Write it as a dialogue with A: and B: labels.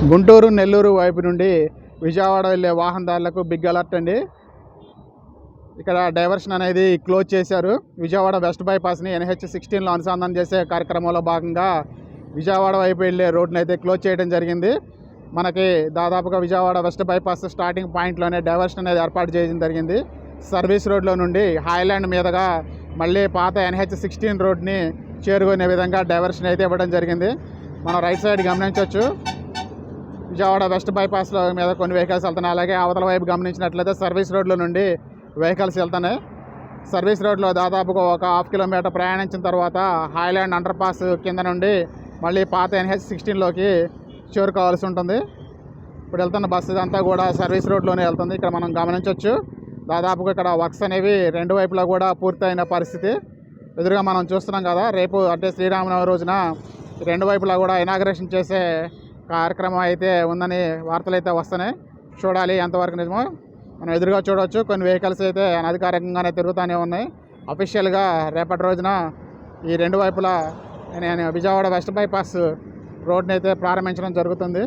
A: గుంటూరు నెల్లూరు వైపు నుండి విజయవాడ వెళ్ళే వాహనదారులకు బిగ్ అలర్ట్ అండి. ఇక్కడ డైవర్షన్ అనేది క్లోజ్ చేశారు. విజయవాడ వెస్ట్ బైపాస్ని NH16లో అనుసంధానం చేసే కార్యక్రమంలో భాగంగా విజయవాడ వైపు వెళ్ళే రోడ్ని అయితే క్లోజ్ చేయడం జరిగింది. మనకి దాదాపుగా విజయవాడ వెస్ట్ బైపాస్ స్టార్టింగ్ పాయింట్లోనే డైవర్షన్ అనేది ఏర్పాటు చేయడం జరిగింది. సర్వీస్ రోడ్లో నుండి హైలాండ్ మీదుగా మళ్ళీ పాత NH16 రోడ్ని చేరుకునే విధంగా డైవర్షన్ అయితే ఇవ్వడం జరిగింది. మనం రైట్ సైడ్ గమనించవచ్చు, విజయవాడ వెస్ట్ బైపాస్లో మీద కొన్ని వెహికల్స్ వెళ్తున్నాయి. అలాగే అవతల వైపు గమనించినట్లయితే సర్వీస్ రోడ్లో నుండి వెహికల్స్ వెళ్తున్నాయి. సర్వీస్ రోడ్లో దాదాపుగా ఒక 1/2 కిలోమీటర్ ప్రయాణించిన తర్వాత హైలాండ్ అండర్ పాస్ కింద నుండి మళ్ళీ పాత NH16లోకి చేరుకోవాల్సి ఉంటుంది. ఇప్పుడు వెళ్తున్న బస్సు ఇదంతా కూడా సర్వీస్ రోడ్లోనే వెళ్తుంది. ఇక్కడ మనం గమనించవచ్చు, దాదాపుగా ఇక్కడ వర్క్స్ అనేవి రెండు వైపులా కూడా పూర్తయిన పరిస్థితి ఎదురుగా మనం చూస్తున్నాం కదా. రేపు అంటే శ్రీరామనవమి రోజున రెండు వైపులా కూడా ఇనాగ్రేషన్ చేసే కార్యక్రమం అయితే ఉందని వార్తలు అయితే వస్తున్నాయి. చూడాలి ఎంతవరకు నిజమో. మనం ఎదురుగా చూడవచ్చు, కొన్ని వెహికల్స్ అయితే అనధికారికంగానే తిరుగుతూనే ఉన్నాయి. అఫీషియల్గా రేపటి రోజున ఈ రెండు వైపులా విజయవాడ వెస్ట్ బైపాస్ రోడ్ని అయితే ప్రారంభించడం జరుగుతుంది.